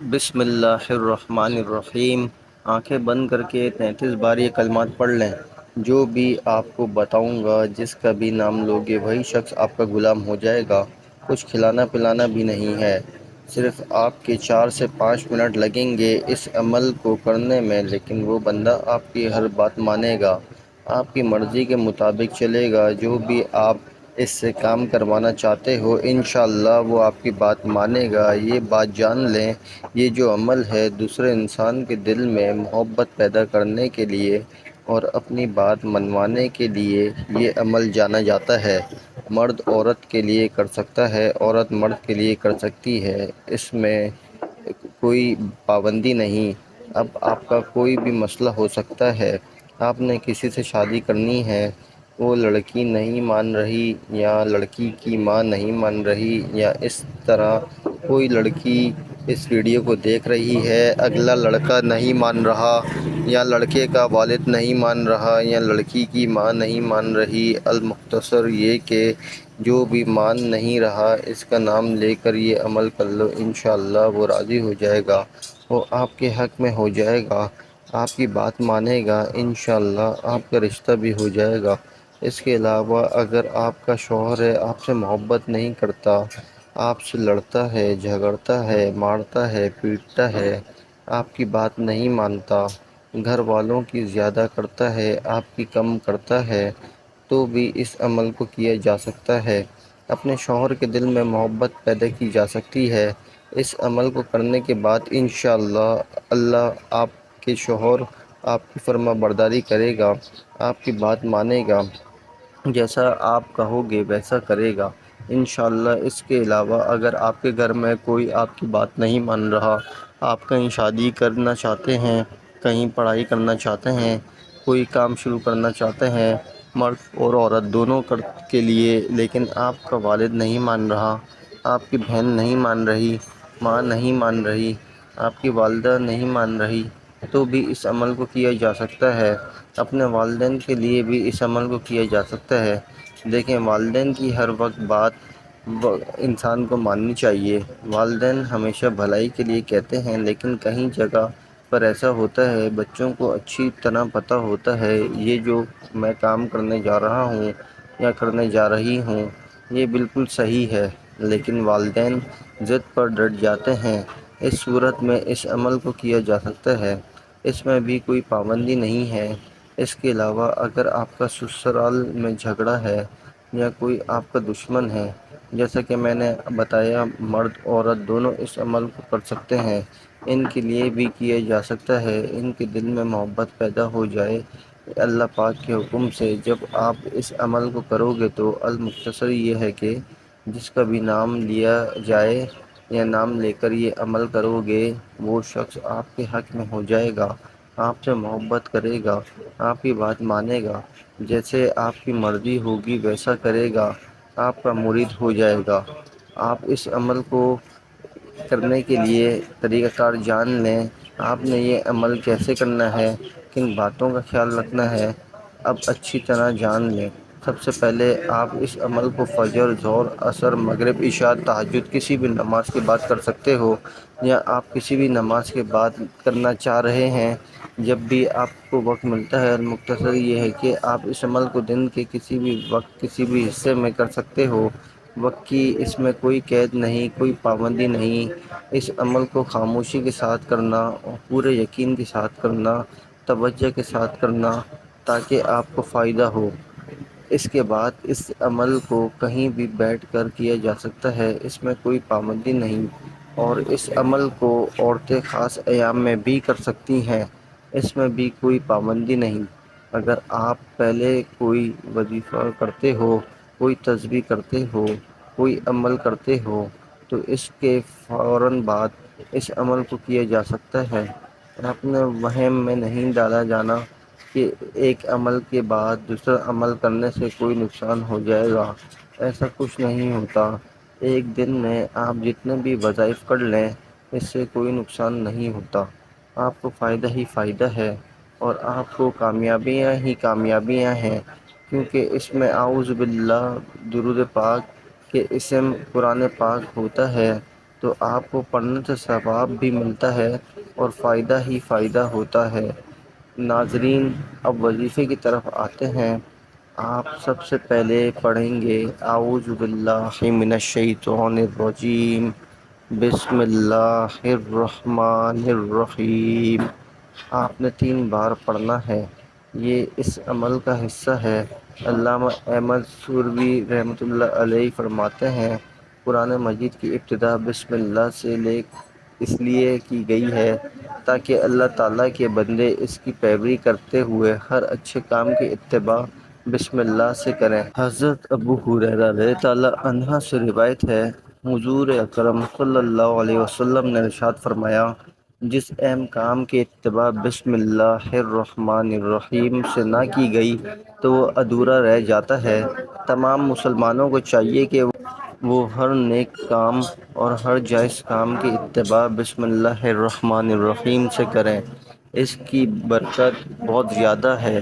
بسم اللہ الرحمن الرحیم۔ آنکھیں بند کر کے 33 بار یہ کلمات پڑھ لیں۔ جو بھی آپ کو بتاؤں گا، جس کا بھی نام لوگے، وہی شخص آپ کا غلام ہو جائے گا۔ کچھ کھلانا پلانا بھی نہیں ہے، صرف آپ کے 4 سے 5 منٹ لگیں گے اس عمل کو کرنے میں، لیکن وہ بندہ آپ کی ہر بات مانے گا، آپ کی مرضی کے مطابق چلے گا۔ جو بھی آپ اس سے کام کروانا چاہتے ہو، انشاءاللہ وہ آپ کی بات مانے گا۔ یہ بات جان لیں، یہ جو عمل ہے دوسرے انسان کے دل میں محبت پیدا کرنے کے لیے اور اپنی بات منوانے کے لیے یہ عمل جانا جاتا ہے۔ مرد عورت کے لیے کر سکتا ہے، عورت مرد کے لیے کر سکتی ہے، اس میں کوئی پابندی نہیں۔ اب آپ کا کوئی بھی مسئلہ ہو سکتا ہے، آپ نے کسی سے شادی کرنی ہے، وہ لڑکی نہیں مان رہی یا لڑکی کی ماں نہیں مان رہی، یا اس طرح کوئی لڑکی اس ویڈیو کو دیکھ رہی ہے، اگلا لڑکا نہیں مان رہا، یا لڑکے کا والد نہیں مان رہا، یا لڑکی کی ماں نہیں مان رہی۔ المختصر یہ کہ جو بھی مان نہیں رہا، اس کا نام لے کر یہ عمل کر لو، انشاءاللہ وہ راضی ہو جائے گا، وہ آپ کے حق میں ہو جائے گا، آپ کی بات مانے گا، انشاءاللہ آپ کا رشتہ بھی ہو جائے گا۔ اس کے علاوہ اگر آپ کا شوہر ہے، آپ سے محبت نہیں کرتا، آپ سے لڑتا ہے، جھگڑتا ہے، مارتا ہے، پیٹتا ہے، آپ کی بات نہیں مانتا، گھر والوں کی زیادہ کرتا ہے، آپ کی کم کرتا ہے، تو بھی اس عمل کو کیا جا سکتا ہے۔ اپنے شوہر کے دل میں محبت پیدا کی جا سکتی ہے۔ اس عمل کو کرنے کے بعد انشاءاللہ اللہ آپ کے شوہر آپ کی فرما برداری کرے گا، آپ کی بات مانے گا، جیسا آپ کہو گے ویسا کرے گا انشاءاللہ۔ اس کے علاوہ اگر آپ کے گھر میں کوئی آپ کی بات نہیں مان رہا، آپ کہیں شادی کرنا چاہتے ہیں، کہیں پڑھائی کرنا چاہتے ہیں، کوئی کام شروع کرنا چاہتے ہیں، مرد اور عورت دونوں کے لیے، لیکن آپ کا والد نہیں مان رہا، آپ کی بہن نہیں مان رہی، ماں نہیں مان رہی، آپ کی والدہ نہیں مان رہی، تو بھی اس عمل کو کیا جا سکتا ہے۔ اپنے والدین کے لیے بھی اس عمل کو کیا جا سکتا ہے۔ دیکھیں، والدین کی ہر وقت بات انسان کو ماننی چاہیے۔ والدین ہمیشہ بھلائی کے لیے کہتے ہیں، لیکن کہیں جگہ پر ایسا ہوتا ہے، بچوں کو اچھی طرح پتہ ہوتا ہے یہ جو میں کام کرنے جا رہا ہوں یا کرنے جا رہی ہوں یہ بالکل صحیح ہے، لیکن والدین ضد پر ڈٹ جاتے ہیں۔ اس صورت میں اس عمل کو کیا جا سکتا ہے، اس میں بھی کوئی پابندی نہیں ہے۔ اس کے علاوہ اگر آپ کا سسرال میں جھگڑا ہے یا کوئی آپ کا دشمن ہے، جیسا کہ میں نے بتایا مرد عورت دونوں اس عمل کو کر سکتے ہیں، ان کے لیے بھی کیا جا سکتا ہے۔ ان کے دل میں محبت پیدا ہو جائے اللہ پاک کے حکم سے، جب آپ اس عمل کو کرو گے تو المختصر یہ ہے کہ جس کا بھی نام لیا جائے یا نام لے کر یہ عمل کرو گے، وہ شخص آپ کے حق میں ہو جائے گا، آپ سے محبت کرے گا، آپ کی بات مانے گا، جیسے آپ کی مرضی ہوگی ویسا کرے گا، آپ کا مرید ہو جائے گا۔ آپ اس عمل کو کرنے کے لیے طریقہ کار جان لیں۔ آپ نے یہ عمل کیسے کرنا ہے، کن باتوں کا خیال رکھنا ہے، اب اچھی طرح جان لیں۔ سب سے پہلے آپ اس عمل کو فجر، ظہر، عصر، مغرب، عشاء، تہجد کسی بھی نماز کے بعد کر سکتے ہو، یا آپ کسی بھی نماز کے بعد کرنا چاہ رہے ہیں، جب بھی آپ کو وقت ملتا ہے۔ مختصر یہ ہے کہ آپ اس عمل کو دن کے کسی بھی وقت کسی بھی حصے میں کر سکتے ہو، وقت کی اس میں کوئی قید نہیں، کوئی پابندی نہیں۔ اس عمل کو خاموشی کے ساتھ کرنا اور پورے یقین کے ساتھ کرنا، توجہ کے ساتھ کرنا، تاکہ آپ کو فائدہ ہو۔ اس کے بعد اس عمل کو کہیں بھی بیٹھ کر کیا جا سکتا ہے، اس میں کوئی پابندی نہیں، اور اس عمل کو عورتیں خاص ایام میں بھی کر سکتی ہیں، اس میں بھی کوئی پابندی نہیں۔ اگر آپ پہلے کوئی وظیفہ کرتے ہو، کوئی تسبیح کرتے ہو، کوئی عمل کرتے ہو، تو اس کے فوراً بعد اس عمل کو کیا جا سکتا ہے۔ اپنے وہم میں نہیں ڈالا جانا کہ ایک عمل کے بعد دوسرا عمل کرنے سے کوئی نقصان ہو جائے گا، ایسا کچھ نہیں ہوتا۔ ایک دن میں آپ جتنے بھی وظائف کر لیں، اس سے کوئی نقصان نہیں ہوتا، آپ کو فائدہ ہی فائدہ ہے، اور آپ کو کامیابیاں ہی کامیابیاں ہیں، کیونکہ اس میں اعوذ باللہ، درود پاک کے اسم قرآن پاک ہوتا ہے، تو آپ کو پڑھنے سے ثواب بھی ملتا ہے اور فائدہ ہی فائدہ ہوتا ہے۔ ناظرین، اب وظیفے کی طرف آتے ہیں۔ آپ سب سے پہلے پڑھیں گے اعوذ باللہ من الشیطان الرجیم، بسم اللہ الرحمن الرحیم۔ آپ نے 3 بار پڑھنا ہے۔ یہ اس عمل کا حصہ ہے۔ علامہ احمد سوروی رحمۃ اللہ علیہ فرماتے ہیں، قرآن مجید کی ابتدا بسم اللہ سے اس لیے کی گئی ہے تاکہ اللہ تعالیٰ کے بندے اس کی پیروی کرتے ہوئے ہر اچھے کام کی اتباع بسم اللہ سے کریں۔ حضرت ابو ہریرہ رضی اللہ عنہ سے روایت ہے، حضور اکرم صلی اللہ علیہ وسلم نے ارشاد فرمایا، جس اہم کام کی اتباع بسم اللہ الرحمن الرحیم سے نہ کی گئی تو وہ ادھورا رہ جاتا ہے۔ تمام مسلمانوں کو چاہیے کہ وہ ہر نیک کام اور ہر جائز کام کی اتباع بسم اللہ الرحمن الرحیم سے کریں، اس کی برکت بہت زیادہ ہے۔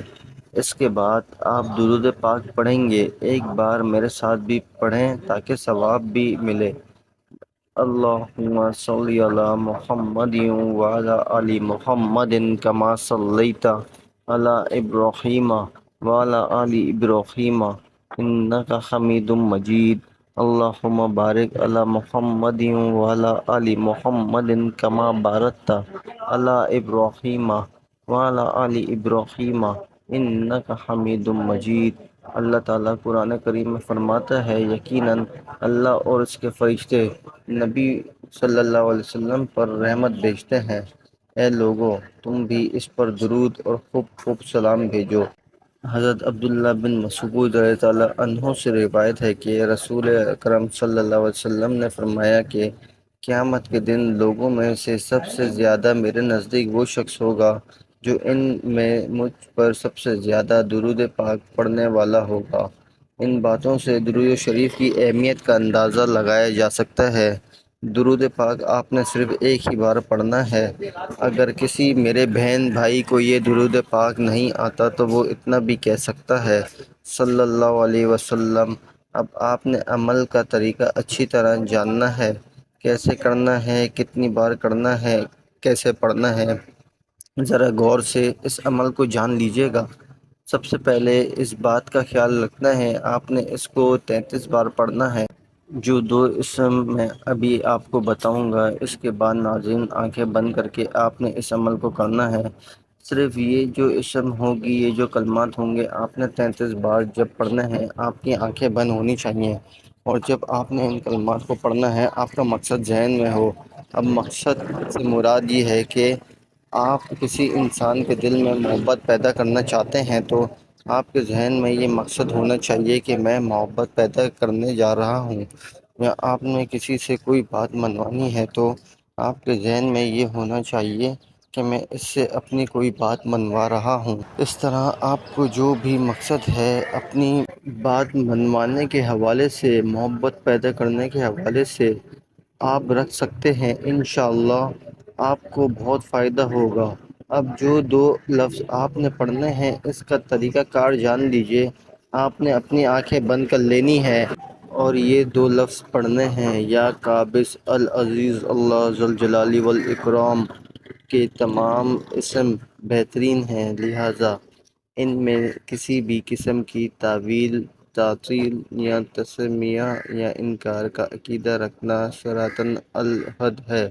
اس کے بعد آپ درود پاک پڑھیں گے۔ ایک بار میرے ساتھ بھی پڑھیں تاکہ ثواب بھی ملے۔ اللہم صلی علی محمد وعلی آل محمد کما صلیت علی ابراہیم وعلی آل ابراہیم انک حمید مجید۔ اللہم بارک علی محمد وعلی آل محمد کما بارکت علی ابراہیم وعلی آل ابراہیم انک حمید مجید۔ اللہ تعالیٰ قرآن کریم میں فرماتا ہے، یقیناً اللہ اور اس کے فرشتے نبی صلی اللہ علیہ وسلم پر رحمت بھیجتے ہیں۔ اے لوگو، تم بھی اس پر درود اور خوب خوب سلام بھیجو۔ حضرت عبداللہ بن مسعود رضی اللہ عنہ سے روایت ہے کہ رسول اکرم صلی اللہ علیہ وسلم نے فرمایا کہ قیامت کے دن لوگوں میں سے سب سے زیادہ میرے نزدیک وہ شخص ہوگا جو ان میں مجھ پر سب سے زیادہ درود پاک پڑھنے والا ہوگا۔ ان باتوں سے درود شریف کی اہمیت کا اندازہ لگایا جا سکتا ہے۔ درود پاک آپ نے صرف ایک ہی بار پڑھنا ہے۔ اگر کسی میرے بہن بھائی کو یہ درود پاک نہیں آتا تو وہ اتنا بھی کہہ سکتا ہے، صلی اللہ علیہ وسلم۔ اب آپ نے عمل کا طریقہ اچھی طرح جاننا ہے، کیسے کرنا ہے، کتنی بار کرنا ہے، کیسے پڑھنا ہے۔ ذرا غور سے اس عمل کو جان لیجئے گا۔ سب سے پہلے اس بات کا خیال رکھنا ہے، آپ نے اس کو 33 بار پڑھنا ہے۔ جو 2 اسم میں ابھی آپ کو بتاؤں گا، اس کے بعد ناظرین آنکھیں بند کر کے آپ نے اس عمل کو کرنا ہے۔ صرف یہ جو اسم ہوگی، یہ جو کلمات ہوں گے، آپ نے 33 بار جب پڑھنا ہے، آپ کی آنکھیں بند ہونی چاہیے، اور جب آپ نے ان کلمات کو پڑھنا ہے آپ کا مقصد ذہن میں ہو۔ اب مقصد سے مراد یہ ہے کہ آپ کسی انسان کے دل میں محبت پیدا کرنا چاہتے ہیں تو آپ کے ذہن میں یہ مقصد ہونا چاہیے کہ میں محبت پیدا کرنے جا رہا ہوں، یا آپ نے کسی سے کوئی بات منوانی ہے تو آپ کے ذہن میں یہ ہونا چاہیے کہ میں اس سے اپنی کوئی بات منوا رہا ہوں۔ اس طرح آپ کو جو بھی مقصد ہے اپنی بات منوانے کے حوالے سے، محبت پیدا کرنے کے حوالے سے آپ رکھ سکتے ہیں۔ انشاءاللہ آپ کو بہت فائدہ ہوگا۔ اب جو 2 لفظ آپ نے پڑھنے ہیں، اس کا طریقہ کار جان لیجئے۔ آپ نے اپنی آنکھیں بند کر لینی ہے اور یہ 2 لفظ پڑھنے ہیں، یا قابض العزیز اللہ ذوالجلال والاکرام کے تمام اسم بہترین ہیں، لہٰذا ان میں کسی بھی قسم کی تعویل، تعطیل یا تسمیہ یا انکار کا عقیدہ رکھنا شرعاً الحد ہے۔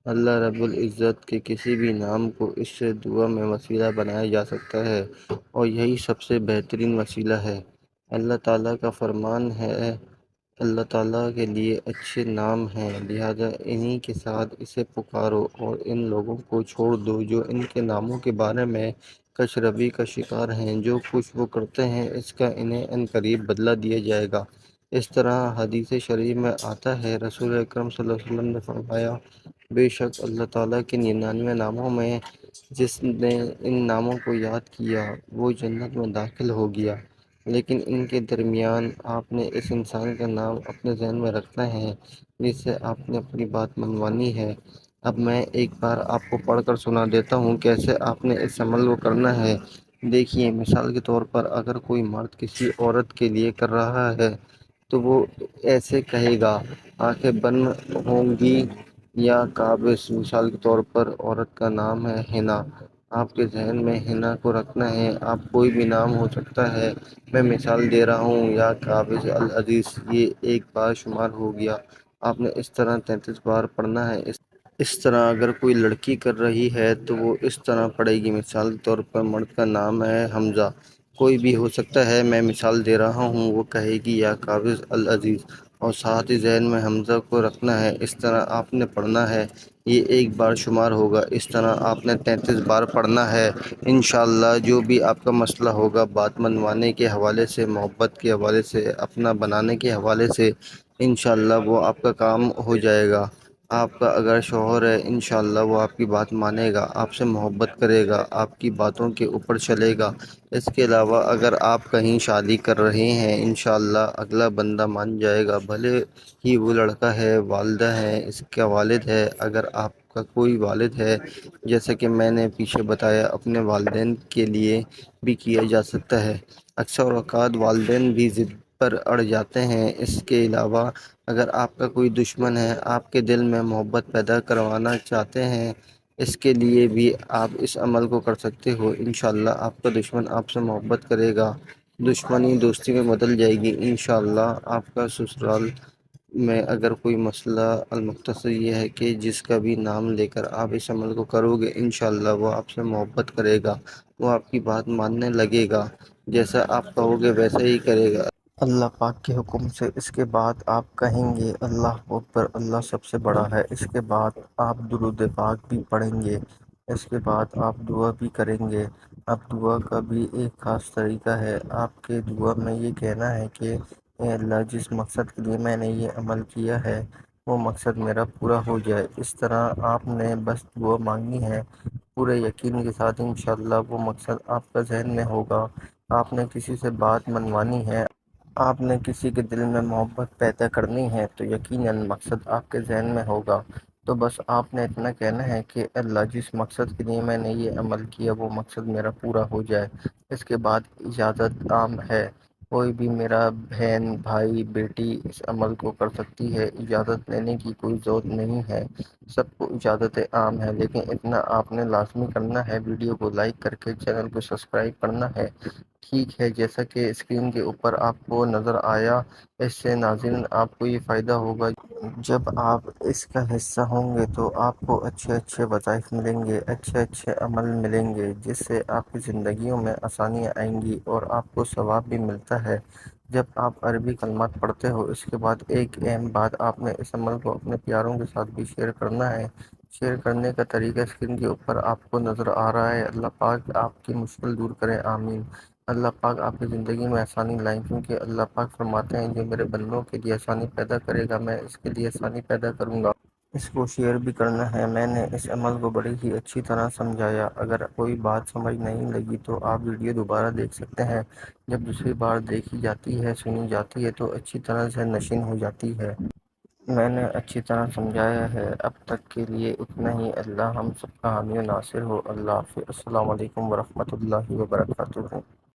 اللہ رب العزت کے کسی بھی نام کو اس سے دعا میں وسیلہ بنایا جا سکتا ہے، اور یہی سب سے بہترین وسیلہ ہے۔ اللہ تعالیٰ کا فرمان ہے، اللہ تعالیٰ کے لیے اچھے نام ہیں، لہذا انہی کے ساتھ اسے پکارو اور ان لوگوں کو چھوڑ دو جو ان کے ناموں کے بارے میں کش روی کا شکار ہیں۔ جو کچھ وہ کرتے ہیں اس کا انہیں عنقریب بدلہ دیا جائے گا۔ اس طرح حدیث شریف میں آتا ہے، رسول اکرم صلی اللہ علیہ وسلم نے فرمایا، بے شک اللہ تعالیٰ کے 99 ناموں میں جس نے ان ناموں کو یاد کیا وہ جنت میں داخل ہو گیا، لیکن ان کے درمیان آپ نے اس انسان کا نام اپنے ذہن میں رکھنا ہے جس سے آپ نے اپنی بات منوانی ہے۔ اب میں ایک بار آپ کو پڑھ کر سنا دیتا ہوں کیسے آپ نے اس عمل کو کرنا ہے۔ دیکھیے، مثال کے طور پر اگر کوئی مرد کسی عورت کے لیے کر رہا ہے تو وہ ایسے کہے گا، آنکھیں بند ہوں گی یا قابض۔ مثال کے طور پر عورت کا نام ہے حنا، آپ کے ذہن میں حنا کو رکھنا ہے۔ آپ کوئی بھی نام ہو سکتا ہے، میں مثال دے رہا ہوں، یا قابض، العزیز، یہ ایک بار شمار ہو گیا۔ آپ نے اس طرح 33 بار پڑھنا ہے۔ اس طرح اگر کوئی لڑکی کر رہی ہے تو وہ اس طرح پڑھے گی۔ مثال کے طور پر مرد کا نام ہے حمزہ، کوئی بھی ہو سکتا ہے، میں مثال دے رہا ہوں، وہ کہے گی یا قابض العزیز، اور ساتھ ہی ذہن میں حمزہ کو رکھنا ہے۔ اس طرح آپ نے پڑھنا ہے، یہ ایک بار شمار ہوگا۔ اس طرح آپ نے 33 بار پڑھنا ہے۔ انشاءاللہ جو بھی آپ کا مسئلہ ہوگا، بات منوانے کے حوالے سے، محبت کے حوالے سے، اپنا بنانے کے حوالے سے، انشاءاللہ وہ آپ کا کام ہو جائے گا۔ آپ کا اگر شوہر ہے، انشاءاللہ وہ آپ کی بات مانے گا، آپ سے محبت کرے گا، آپ کی باتوں کے اوپر چلے گا۔ اس کے علاوہ اگر آپ کہیں شادی کر رہے ہیں، انشاءاللہ اگلا بندہ مان جائے گا، بھلے ہی وہ لڑکا ہے، والدہ ہے، اس کا والد ہے۔ اگر آپ کا کوئی والد ہے، جیسا کہ میں نے پیچھے بتایا، اپنے والدین کے لیے بھی کیا جا سکتا ہے۔ اکثر اوقات والدین بھی ضد پر اڑ جاتے ہیں۔ اس کے علاوہ اگر آپ کا کوئی دشمن ہے، آپ کے دل میں محبت پیدا کروانا چاہتے ہیں، اس کے لیے بھی آپ اس عمل کو کر سکتے ہو۔ انشاءاللہ آپ کا دشمن آپ سے محبت کرے گا، دشمنی دوستی میں بدل جائے گی۔ انشاءاللہ آپ کا سسرال میں اگر کوئی مسئلہ، المختصر یہ ہے کہ جس کا بھی نام لے کر آپ اس عمل کو کرو گے، انشاءاللہ وہ آپ سے محبت کرے گا، وہ آپ کی بات ماننے لگے گا، جیسا آپ کہو گے ویسا ہی کرے گا اللہ پاک کے حکم سے۔ اس کے بعد آپ کہیں گے اللہ اکبر، اللہ سب سے بڑا ہے۔ اس کے بعد آپ درود پاک بھی پڑھیں گے۔ اس کے بعد آپ دعا بھی کریں گے۔ اب دعا کا بھی ایک خاص طریقہ ہے۔ آپ کے دعا میں یہ کہنا ہے کہ اے اللہ، جس مقصد کے لیے میں نے یہ عمل کیا ہے وہ مقصد میرا پورا ہو جائے۔ اس طرح آپ نے بس دعا مانگنی ہے پورے یقین کے ساتھ، انشاءاللہ وہ مقصد آپ کا ذہن میں ہوگا۔ آپ نے کسی سے بات منوانی ہے، آپ نے کسی کے دل میں محبت پیدا کرنی ہے، تو یقیناً مقصد آپ کے ذہن میں ہوگا۔ تو بس آپ نے اتنا کہنا ہے کہ اللہ، جس مقصد کے لیے میں نے یہ عمل کیا وہ مقصد میرا پورا ہو جائے۔ اس کے بعد اجازت عام ہے، کوئی بھی میرا بہن، بھائی، بیٹی اس عمل کو کر سکتی ہے، اجازت لینے کی کوئی ضرورت نہیں ہے، سب کو اجازت عام ہے۔ لیکن اتنا آپ نے لازمی کرنا ہے، ویڈیو کو لائک کر کے چینل کو سبسکرائب کرنا ہے۔ ٹھیک ہے، جیسا کہ اسکرین کے اوپر آپ کو نظر آیا، اس سے ناظرین آپ کو یہ فائدہ ہوگا، جب آپ اس کا حصہ ہوں گے تو آپ کو اچھے اچھے وظائف ملیں گے، اچھے اچھے عمل ملیں گے، جس سے آپ کی زندگیوں میں آسانیاں آئیں گی اور آپ کو ثواب بھی ملتا ہے۔ جب آپ عربی کلمات پڑھتے ہو، اس کے بعد ایک اہم بات، آپ نے اس عمل کو اپنے پیاروں کے ساتھ بھی شیئر کرنا ہے۔ شیئر کرنے کا طریقہ اسکرین کے اوپر آپ کو نظر آ رہا ہے۔ اللہ پاک آپ کی مشکل دور کرے، آمین۔ اللہ پاک آپ کی زندگی میں آسانی لائیں، کیونکہ اللہ پاک فرماتے ہیں جو میرے بندوں کے لیے آسانی پیدا کرے گا، میں اس کے لیے آسانی پیدا کروں گا۔ اس کو شیئر بھی کرنا ہے۔ میں نے اس عمل کو بڑی ہی اچھی طرح سمجھایا، اگر کوئی بات سمجھ نہیں لگی تو آپ ویڈیو دوبارہ دیکھ سکتے ہیں۔ جب دوسری بار دیکھی جاتی ہے، سنی جاتی ہے تو اچھی طرح سے نشین ہو جاتی ہے۔ میں نے اچھی طرح سمجھایا ہے، اب تک کے لیے اتنا ہی۔ اللہ ہم سب کا حامی و ناصر ہو۔ اللہ حافظ۔ السلام علیکم ورحمۃ اللہ وبرکاتہ۔